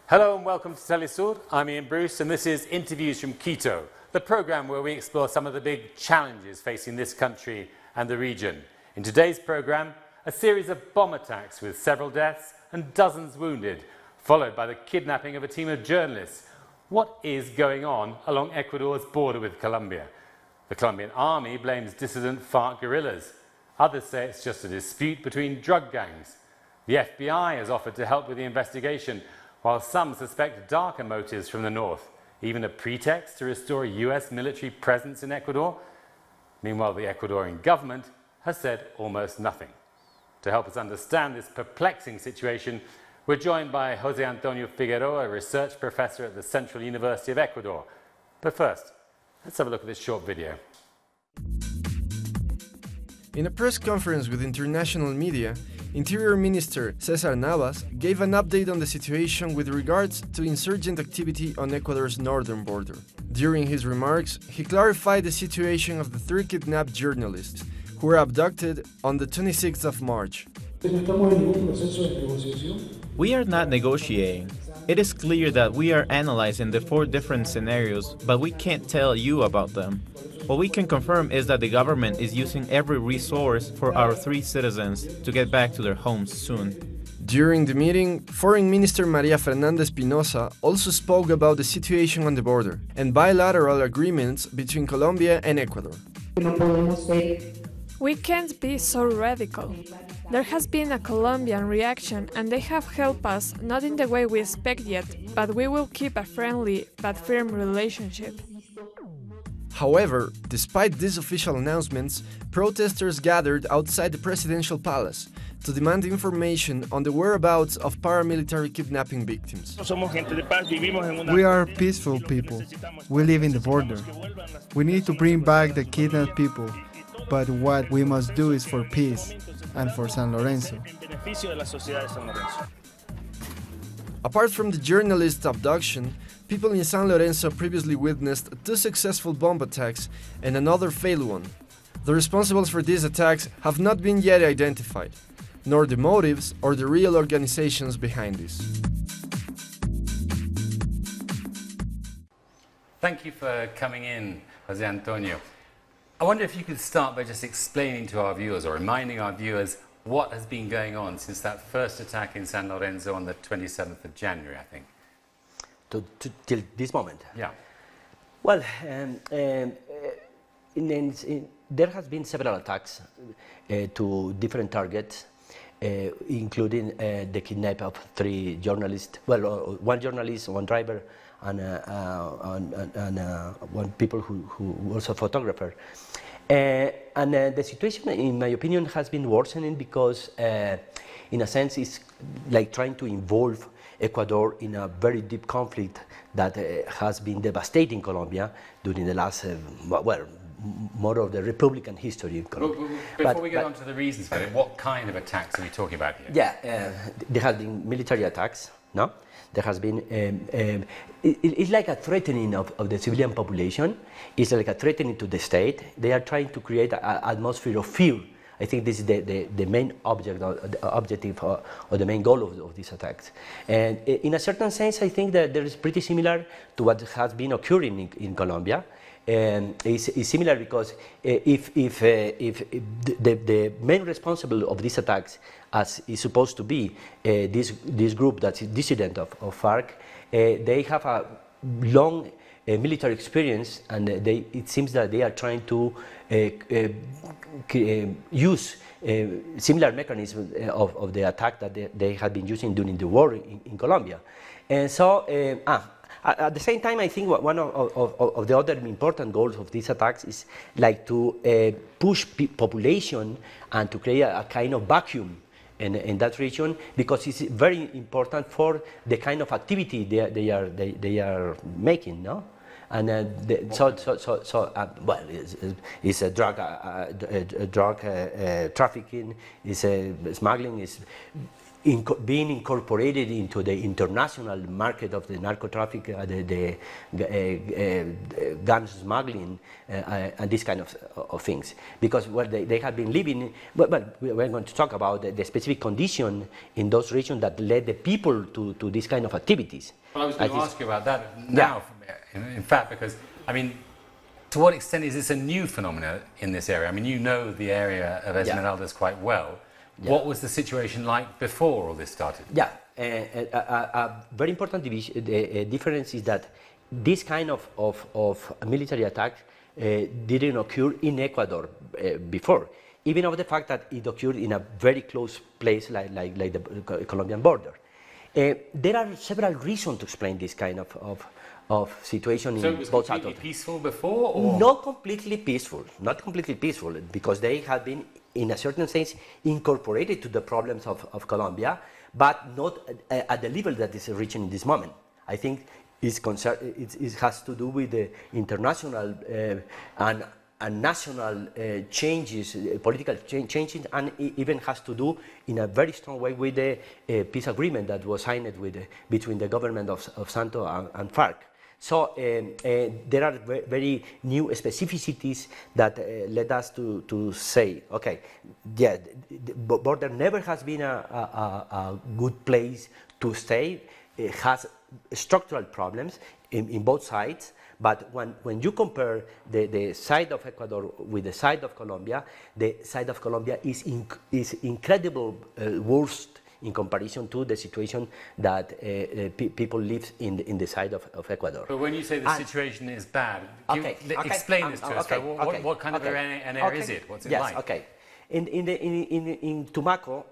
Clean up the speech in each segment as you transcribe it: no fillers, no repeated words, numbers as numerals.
Hello and welcome to Telesur. I'm Ian Bruce and this is Interviews from Quito, the programme where we explore some of the big challenges facing this country and the region. In today's programme, a series of bomb attacks with several deaths and dozens wounded, followed by the kidnapping of a team of journalists. What is going on along Ecuador's border with Colombia? The Colombian army blames dissident FARC guerrillas. Others say it's just a dispute between drug gangs. The FBI has offered to help with the investigation, while some suspect darker motives from the north, even a pretext to restore a US military presence in Ecuador. Meanwhile, the Ecuadorian government has said almost nothing. To help us understand this perplexing situation, we're joined by Jose Antonio Figueroa, a research professor at the Central University of Ecuador. But first, let's have a look at this short video. In a press conference with international media, Interior Minister Cesar Navas gave an update on the situation with regards to insurgent activity on Ecuador's northern border. During his remarks, he clarified the situation of the 3 kidnapped journalists who were abducted on the 26th of March. We are not negotiating. It is clear that we are analyzing the 4 different scenarios, but we can't tell you about them. What we can confirm is that the government is using every resource for our 3 citizens to get back to their homes soon. During the meeting, Foreign Minister Maria Fernanda Espinosa also spoke about the situation on the border and bilateral agreements between Colombia and Ecuador. We can't be so radical. There has been a Colombian reaction and they have helped us, not in the way we expect yet, but we will keep a friendly but firm relationship. However, despite these official announcements, protesters gathered outside the presidential palace to demand information on the whereabouts of paramilitary kidnapping victims. We are peaceful people. We live in the border. We need to bring back the kidnapped people, but what we must do is for peace and for San Lorenzo. Apart from the journalist abduction, people in San Lorenzo previously witnessed 2 successful bomb attacks and another failed one. The responsibles for these attacks have not been yet identified, nor the motives or the real organizations behind this. Thank you for coming in, Jose Antonio. I wonder if you could start by just explaining to our viewers or reminding our viewers what has been going on since that first attack in San Lorenzo on the 27th of January, I think. Till this moment? Yeah. Well, there has been several attacks to different targets, including the kidnapping of 3 journalists, well, 1 journalist, 1 driver, and 1 people who also a photographer. And the situation, in my opinion, has been worsening because, in a sense, it's like trying to involve Ecuador in a very deep conflict that has been devastating Colombia during the last, well, more of the Republican history of Colombia. Before we get on to the reasons for it, what kind of attacks are we talking about here? Yeah, there have been military attacks, no? There has been, it's like a threatening of the civilian population. It's like a threatening to the state. They are trying to create an atmosphere of fear. I think this is the main objective or the main goal of these attacks. And in a certain sense, I think that there is pretty similar to what has been occurring in Colombia. It's similar because if the main responsible of these attacks, as is supposed to be this group that's dissident of FARC, they have a long military experience, and it seems that they are trying to use similar mechanisms of the attack that they had been using during the war in Colombia. And so, at the same time, I think one of the other important goals of these attacks is like to push population and to create a kind of vacuum in that region, because it's very important for the kind of activity they are making, no? And well, it's a drug trafficking, it's smuggling, it's being incorporated into the international market of the narco traffic, the gun smuggling, and this kind of things. Because they have been living, but we're going to talk about the specific condition in those regions that led the people to this kind of activities. Well, I was going to ask you about that now, in fact, because, I mean, to what extent is this a new phenomenon in this area? I mean, you know the area of Esmeraldas quite well. Yeah. What was the situation like before all this started? Yeah, a very important difference is that this kind of military attack didn't occur in Ecuador before, even of the fact that it occurred in a very close place like the Colombian border. There are several reasons to explain this kind of situation in both sides. So it was completely peaceful before? Or? Not completely peaceful, because they had been, in a certain sense, incorporated to the problems of Colombia, but not at the level that is reaching in this moment. I think it has to do with the international and national changes, political changes, and it even has to do in a very strong way with the peace agreement that was signed between the government of Santos and FARC. So there are very new specificities that led us to say, okay, yeah, the border never has been a good place to stay. It has structural problems in both sides. But when you compare the side of Ecuador with the side of Colombia, the side of Colombia is incredible worst in comparison to the situation that people live in the side of Ecuador. But when you say the situation is bad, explain this to us. What kind of an area is it? What's it like? Yes, okay. In Tumaco,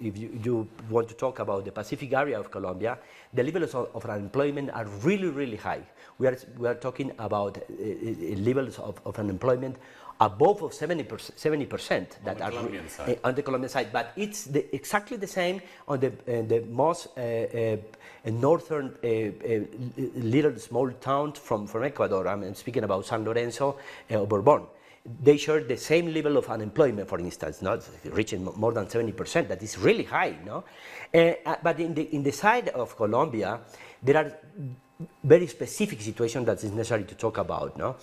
if you want to talk about the Pacific area of Colombia, the levels of unemployment are really, really high. We are talking about levels of unemployment above of 70% that are on the Colombian side, but it's exactly the same on the most northern little small towns from Ecuador. I'm speaking about San Lorenzo or Bourbon. They share the same level of unemployment, for instance, not reaching more than 70%. That is really high, no? But in the side of Colombia, there are very specific situation that is necessary to talk about, no?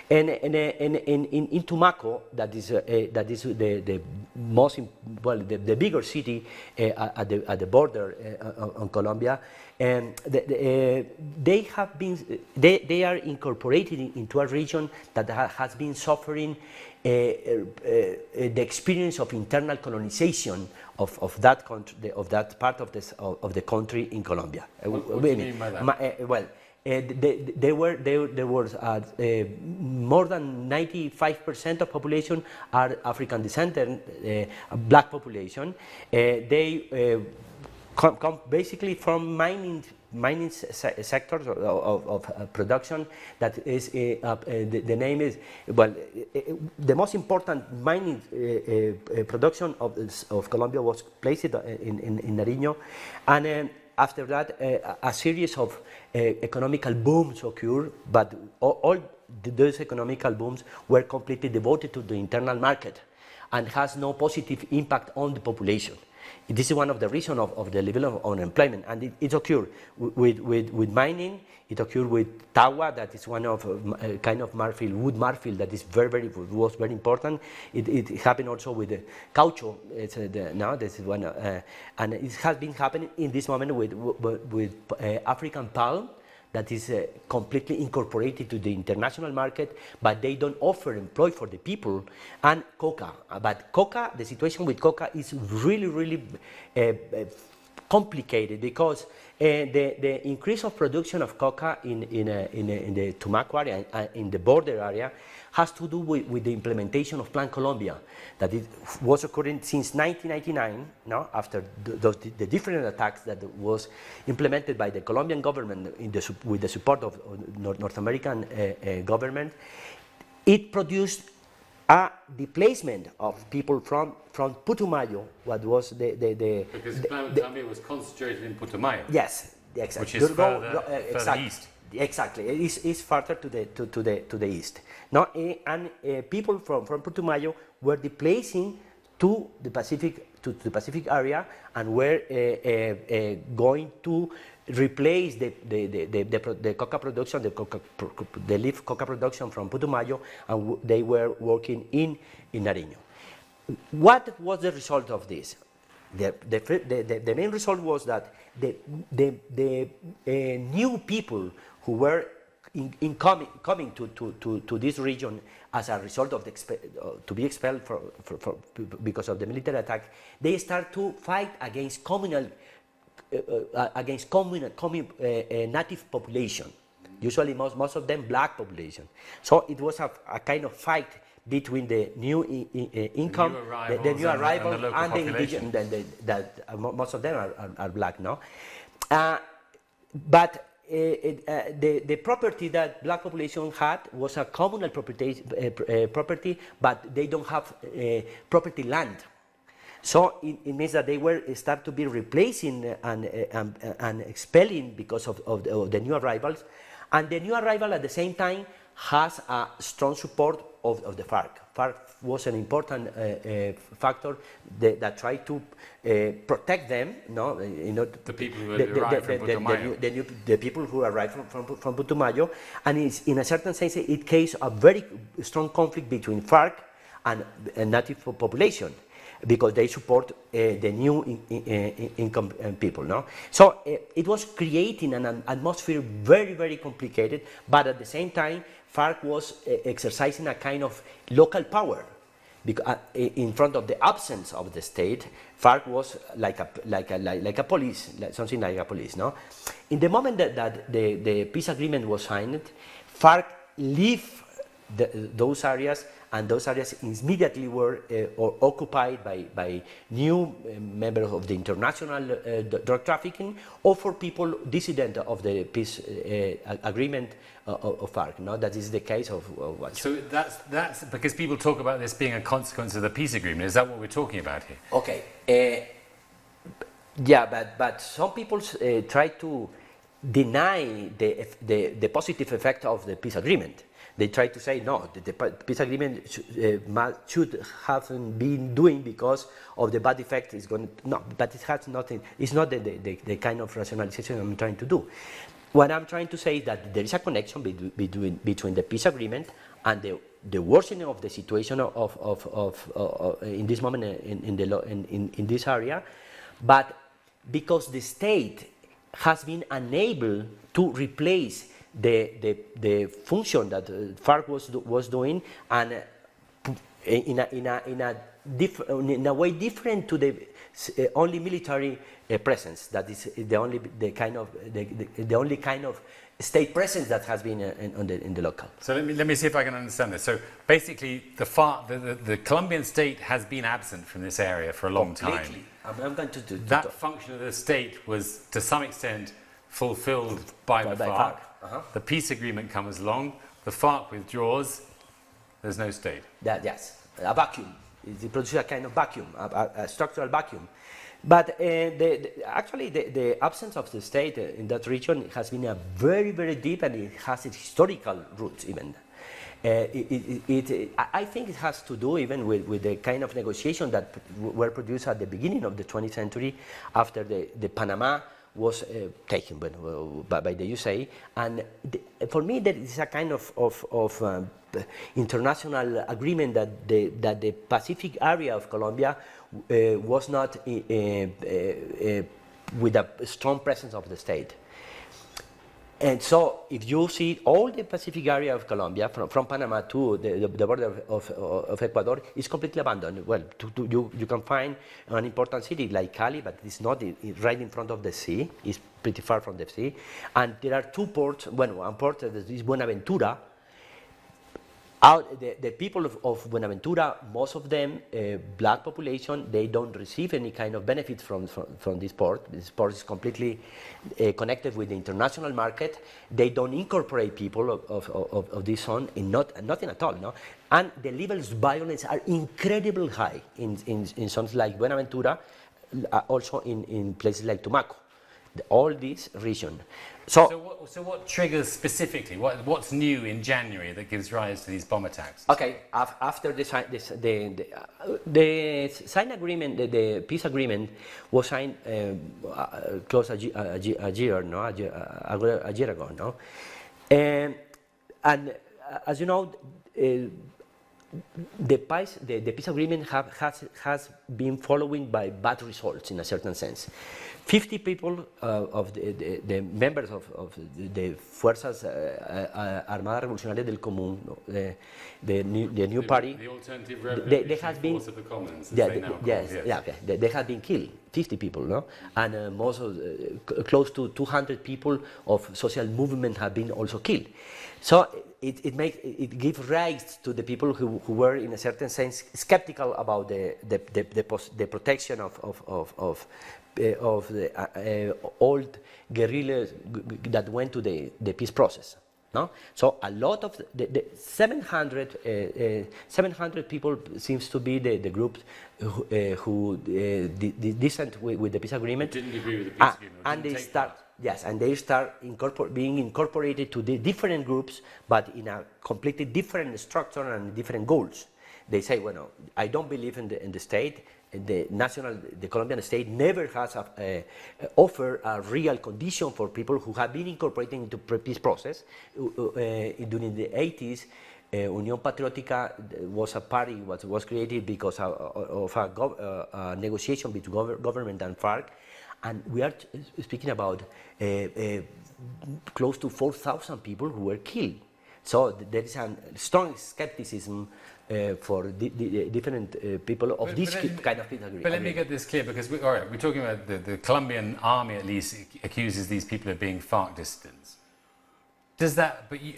And in Tumaco, that is the most the bigger city at the border on Colombia, and they are incorporated into a region that has been suffering the experience of internal colonization of that country, of that part of the country in Colombia. What do you mean by that? There was more than 95% of population are African descent, black population. They come basically from mining sectors of production. That is the name is, well, the most important mining production of Colombia was placed in Nariño, and after that a series of economical booms occurred, but all those economical booms were completely devoted to the internal market and has no positive impact on the population. This is one of the reasons of the level of unemployment, and it occurred with mining. It occurred with tawa, that is one of kind of marfil, wood marfil, that is was very important. It happened also with the caucho. Now this is one, and it has been happening in this moment with African palm, that is completely incorporated to the international market, but they don't offer employment for the people, and coca. But coca, the situation with coca is really complicated, because the increase of production of coca in the Tumaco area, in the border area, has to do with the implementation of Plan Colombia, that it was occurring since 1999, no? After the different attacks that was implemented by the Colombian government with the support of North American government. It produced a displacement of people from Putumayo, what was because the Plan Colombia was concentrated in Putumayo. Yes, exactly. Which is further east. Exactly, it's further to the east. Now, and people from Putumayo were displacing to the Pacific to the Pacific area and were going to replace the coca production, the leaf coca production from Putumayo, and they were working in Nariño. What was the result of this? The main result was that the new people who were coming to this region as a result of to be expelled because of the military attack, they start to fight against native population, usually most of them black population. So it was a kind of fight between the new income, the new arrivals, and the indigenous, that most of them are black, no? But the property that black population had was a communal property, but they don't have property land. So it means that they were start to be replacing and expelling because of the new arrivals, and the new arrival at the same time has a strong support of the FARC. FARC was an important factor that tried to protect them, the people who arrived from Putumayo. The people who arrived from Putumayo, and in a certain sense it creates a very strong conflict between FARC and native population, because they support the new income people, no? So it was creating an atmosphere very, very complicated, but at the same time, FARC was exercising a kind of local power. Because in front of the absence of the state, FARC was like a police, something like a police, no? In the moment that the peace agreement was signed, FARC left those areas, and those areas immediately were occupied by new members of the international drug trafficking, or for people dissident of the peace agreement of FARC. No, that is the case of what. So that's because people talk about this being a consequence of the peace agreement. Is that what we're talking about here? Okay. Yeah, but some people try to deny the positive effect of the peace agreement. They try to say, no, the peace agreement should have been doing because of the bad effect is going to, no, but it has nothing, it's not the kind of rationalization I'm trying to do. What I'm trying to say is that there is a connection between the peace agreement and the worsening of the situation in this moment in this area, but because the state has been unable to replace the function that FARC was doing, and in a way different to the only military presence. That is the only kind of state presence that has been in the local. So let me see if I can understand this. So basically, the Colombian state has been absent from this area for a long time. I'm going to that function of the state was to some extent fulfilled by the FARC. The peace agreement comes along, the FARC withdraws, there's no state. Yes, a vacuum. It produces a kind of vacuum, a structural vacuum. But actually the absence of the state in that region has been a very, very deep, and it has its historical roots even. I think it has to do even with the kind of negotiation that were produced at the beginning of the 20th century after the Panama was taken by the USA, and for me that is a kind of international agreement that the Pacific area of Colombia was not with a strong presence of the state. And so, if you see all the Pacific area of Colombia, from Panama to the border of Ecuador, is completely abandoned. Well, you can find an important city like Cali, but it's not right in front of the sea. It's pretty far from the sea. And there are two ports. Well, one port is Buenaventura. The people of Buenaventura, most of them, black population, they don't receive any kind of benefit from this port. This port is completely connected with the international market. They don't incorporate people of this zone, nothing at all. No? And the levels of violence are incredibly high in zones like Buenaventura, also in places like Tumaco. all this region. So what triggers specifically? What's new in January that gives rise to these bomb attacks? Okay, after the signed agreement, the peace agreement was signed close a year ago, no? And as you know, the peace agreement has been followed by bad results in a certain sense. 50 people of the members of the Fuerzas Armadas Revolucionarias del Común, the new party, the alternative revolutionary force of the commons, they have been killed, 50 people, no? And most of, close to 200 people of social movement have been also killed. So it gives rise to the people who were, in a certain sense, skeptical about the protection of the old guerrillas that went to the peace process. No? So a lot of the 700 people seems to be the group who dissent with the peace agreement. Didn't agree with the peace agreement. And they start. Yes, and they start being incorporated to the different groups, but in a completely different structure and different goals. They say, well, no, I don't believe in the state. The Colombian state never has offered a real condition for people who have been incorporated into peace process. During the 80s, Unión Patriótica was a party was created because of a negotiation between government and FARC. And we are speaking about close to 4,000 people who were killed. So there is a strong skepticism for the different people of this kind of peace agreement. But let me get this clear, because we're talking about the Colombian army, at least, accuses these people of being FARC dissidents.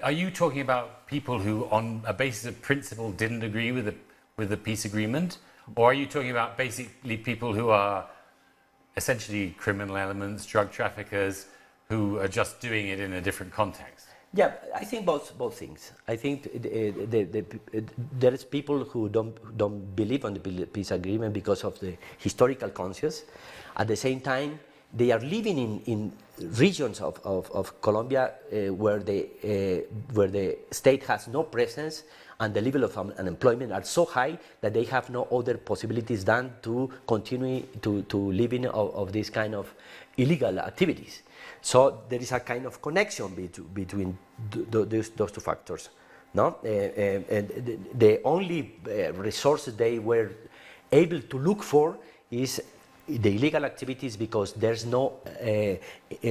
Are you talking about people who, on a basis of principle, didn't agree with the peace agreement? Or are you talking about basically people who are essentially criminal elements, drug traffickers, who are just doing it in a different context? Yeah, I think both things. I think there is people who don't believe on the peace agreement because of the historical conscience. At the same time, they are living in regions of Colombia where the state has no presence, and the level of unemployment are so high that they have no other possibilities than to continue to living of this kind of illegal activities. So there is a kind of connection between those two factors. No? The only resources they were able to look for is the illegal activities, because there's no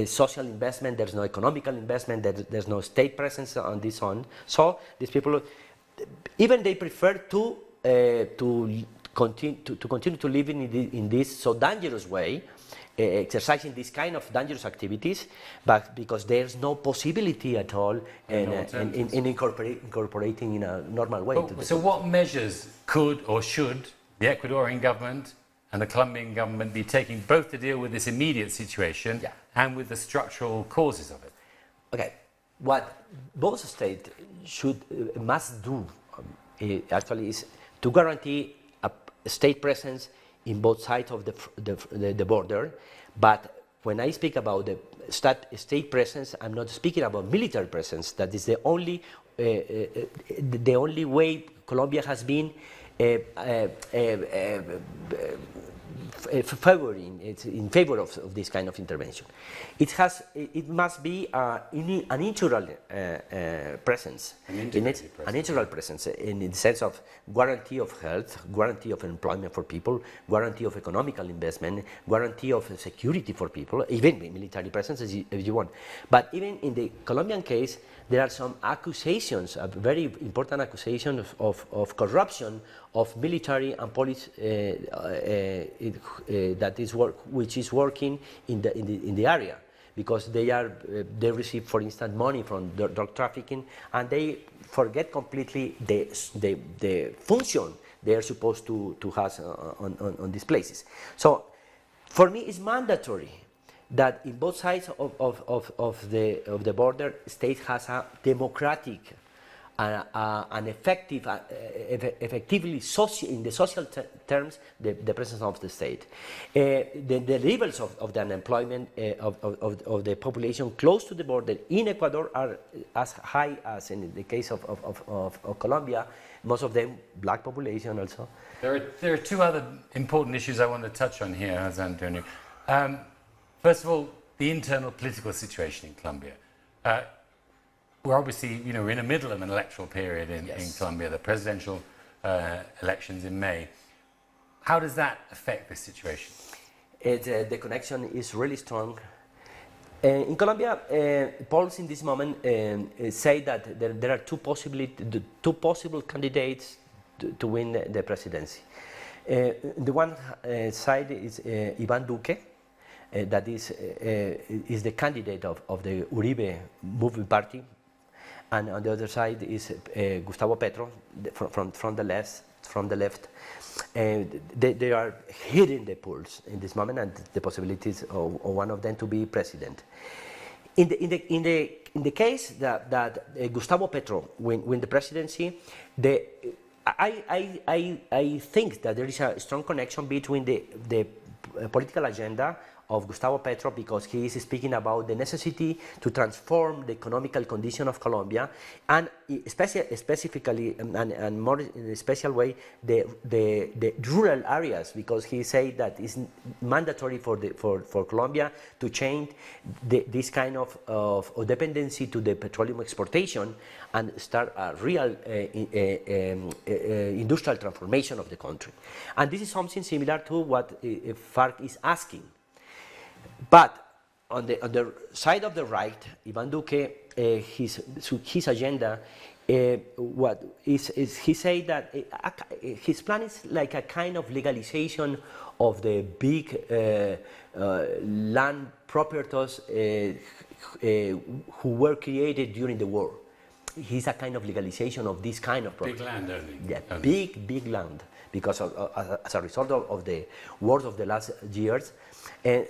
social investment, there's no economical investment, there's no state presence on this one. So these people, even they prefer to continue to live in this so dangerous way, exercising this kind of dangerous activities, but because there's no possibility at all in incorporating in a normal way. So what measures could or should the Ecuadorian government and the Colombian government be taking, both to deal with this immediate situation and with the structural causes of it? Okay, what both states must do actually is to guarantee a state presence in both sides of the border. But when I speak about the state presence, I'm not speaking about military presence. That is the only way Colombia has been in favor of this kind of intervention. It must be an natural presence, a natural presence in the sense of guarantee of health, guarantee of employment for people, guarantee of economical investment, guarantee of security for people, even military presence if you want. But even in the Colombian case, there are some accusations, a very important accusation of corruption of military and police which is working in the area, because they receive, for instance, money from drug trafficking, and they forget completely the function they are supposed to have on these places. So, for me, it's mandatory that in both sides of the border, state has a democratic an effective, effectively in the social terms, the presence of the state. The levels of the unemployment of the population close to the border in Ecuador are as high as in the case of Colombia, most of them black population also. There are two other important issues I want to touch on here, Jose Antonio. First of all, the internal political situation in Colombia. We're obviously, we're in the middle of an electoral period in Colombia, the presidential elections in May. How does that affect this situation? The connection is really strong. In Colombia, polls in this moment say that there are two possible candidates to win the presidency. The one side is Iván Duque, that is the candidate of the Uribe movement party, and on the other side is Gustavo Petro from the left. They are hitting the polls in this moment, and the possibilities of one of them to be president. In the case that Gustavo Petro win the presidency, I think that there is a strong connection between the political agenda of Gustavo Petro, because he is speaking about the necessity to transform the economical condition of Colombia, and specifically and more in a special way the rural areas, because he said that it's mandatory for Colombia to change this kind of dependency to the petroleum exportation and start a real industrial transformation of the country. And this is something similar to what FARC is asking. But on the side of the right, Iván Duque, his agenda, he said that his plan is like a kind of legalization of the big land proprietors who were created during the war. He's a kind of legalization of this kind of property. Big land only. Yeah, big land, because as a result of the wars of the last years. And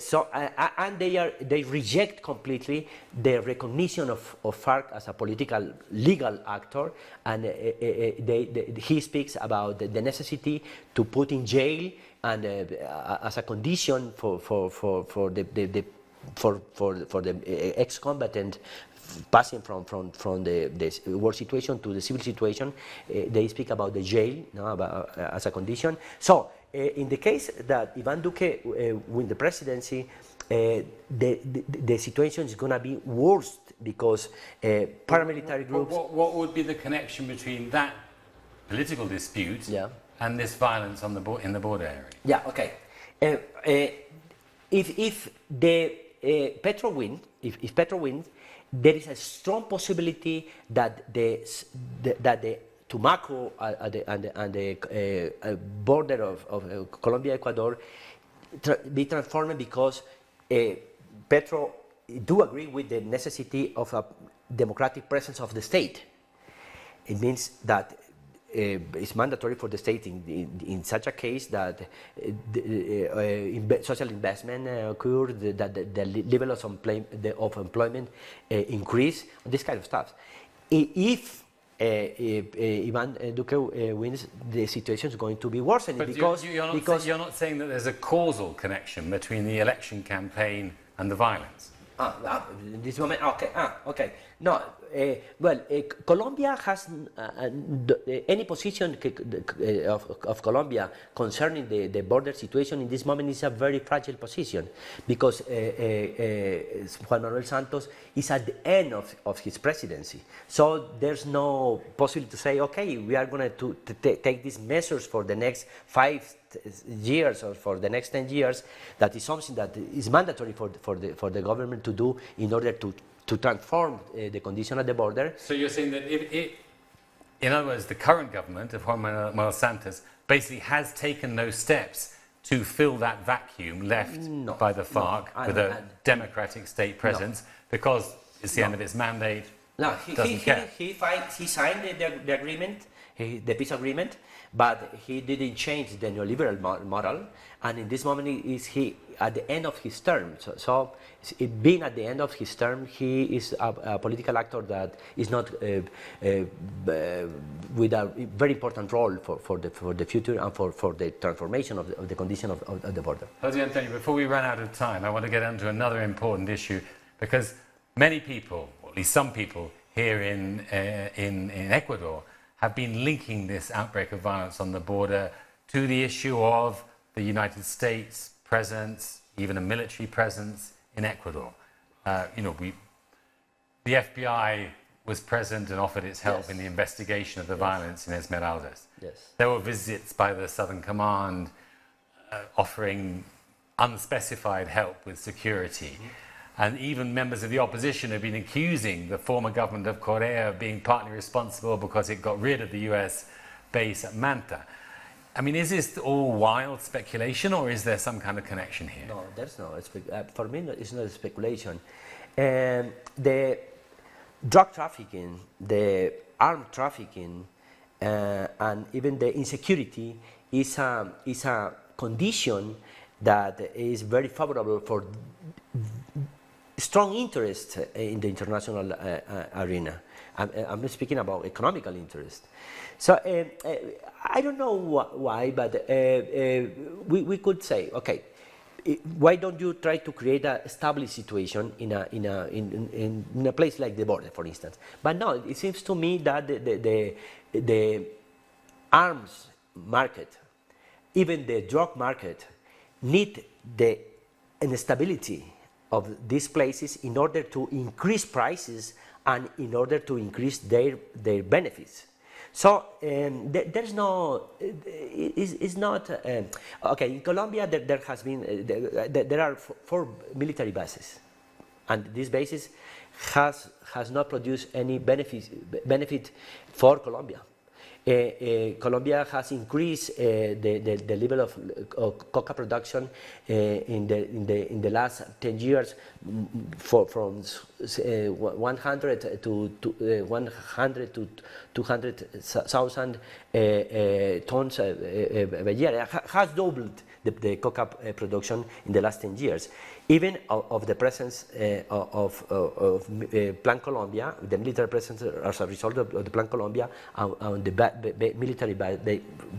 they reject completely the recognition of FARC as a political legal actor, and he speaks about the necessity to put in jail and as a condition for the ex-combatant passing from the war situation to the civil situation. They speak about the jail, as a condition. So in the case that Iván Duque win the presidency, the situation is going to be worse, because paramilitary groups... What would be the connection between that political dispute and this violence on in the border area? Yeah, okay. If Petro wins, if Petro wins, there is a strong possibility that the Tumaco and the border of Colombia, Ecuador, be transformed, because Petro do agree with the necessity of a democratic presence of the state. It means that it's mandatory for the state in such a case that social investment occur, that the level of employment increase, this kind of stuff. If Iván Duque wins, the situation is going to be worsened, because you're not saying that there's a causal connection between the election campaign and the violence. In this moment, okay. No, Colombia has any position of Colombia concerning the border situation in this moment is a very fragile position, because Juan Manuel Santos is at the end of his presidency. So there's no possibility to say, okay, we are going to take these measures for the next 5 years or for the next 10 years. That is something that is mandatory for the government to do in order to transform the condition at the border. So you're saying that in other words, the current government of Juan Manuel Santos basically has taken those steps to fill that vacuum left by the FARC with a democratic state presence, because it's the end of its mandate. No, he signed the agreement, the peace agreement, But he didn't change the neoliberal model, and in this moment is he at the end of his term. So being at the end of his term, he is a political actor that is not with a very important role for the future and for the transformation of the condition of the border. Jose Antonio, before we run out of time, I want to get on to another important issue, because many people, or at least some people here in Ecuador, have been linking this outbreak of violence on the border to the issue of the United States presence, even a military presence in Ecuador. The FBI was present and offered its help in the investigation of the violence in Esmeraldas. There were visits by the Southern Command offering unspecified help with security. And even members of the opposition have been accusing the former government of Correa of being partly responsible because it got rid of the US base at Manta. I mean, is this all wild speculation, or is there some kind of connection here? No, there's no. For me, it's not a speculation. The drug trafficking, the armed trafficking, and even the insecurity is a condition that is very favorable for strong interest in the international arena. I'm speaking about economical interest. So I don't know why, but we could say, okay, why don't you try to create a established situation in a place like the border, for instance? But no, it seems to me that the arms market, even the drug market, need the instability of these places in order to increase prices and in order to increase their benefits. So there's no, it's not, okay, in Colombia there has been, there are 4 military bases, and this bases has not produced any benefit for Colombia. Colombia has increased the level of coca production in the last 10 years from 100 to 200,000 tons a year. It has doubled the coca production in the last 10 years. Even of the presence of Plan Colombia, the military presence as a result of the Plan Colombia on the military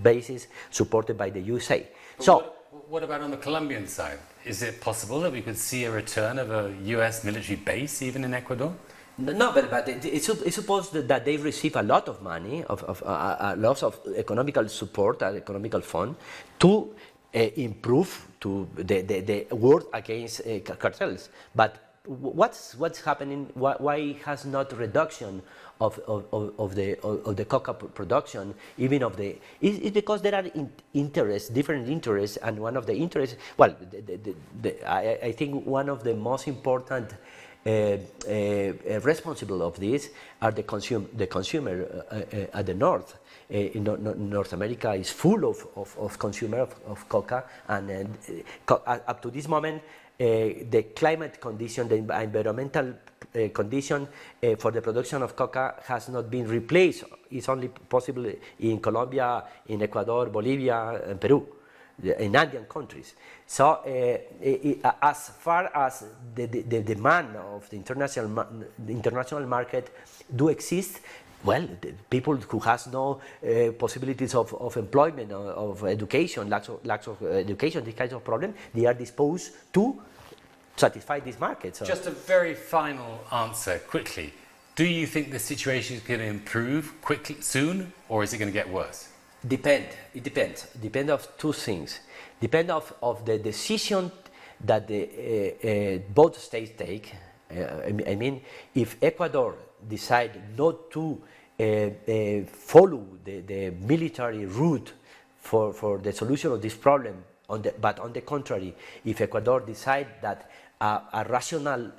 bases supported by the USA. So, what about on the Colombian side? Is it possible that we could see a return of a US military base even in Ecuador? No, but it's supposed that they receive a lot of money, lots of economical support, economical fund, to improve to the war against cartels. But what's happening? Why has not reduction of the coca production, even of the? It's because there are different interests, and one of the interests. Well, I think one of the most important responsible of this are the consumer at the north. North America is full of consumer of coca, and up to this moment, the climate condition, the environmental condition for the production of coca has not been replaced. It's only possible in Colombia, in Ecuador, Bolivia, and Peru, in Andean countries. So as far as the demand of the international market do exist, well, the people who has no possibilities of employment, of education, lack of education, this kind of problem, they are disposed to satisfy this market. So. Just a very final answer, quickly. Do you think the situation is going to improve quickly, soon, or is it going to get worse? It depends. Depends of 2 things. Depends of the decision that both states take. I mean, if Ecuador decide not to follow the military route for the solution of this problem, but on the contrary, if Ecuador decide that a rational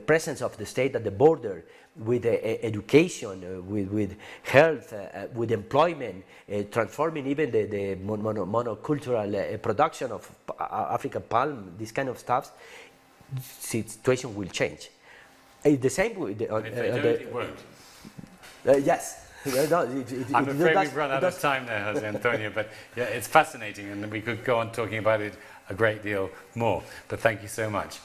presence of the state at the border with education, with health, with employment, transforming even the monocultural production of African palm, this kind of stuff, situation will change. The same with it won't. Yes. I'm afraid we've run out of time there, Jose Antonio, but yeah, it's fascinating and we could go on talking about it a great deal more. But thank you so much.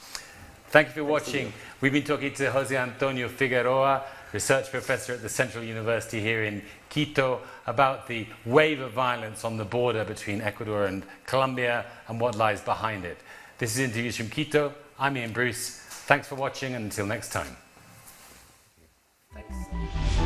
Thank you for watching. We've been talking to Jose Antonio Figueroa, research professor at the Central University here in Quito, about the wave of violence on the border between Ecuador and Colombia and what lies behind it. This is Interviews from Quito. I'm Ian Bruce. Thanks for watching and until next time. Thanks.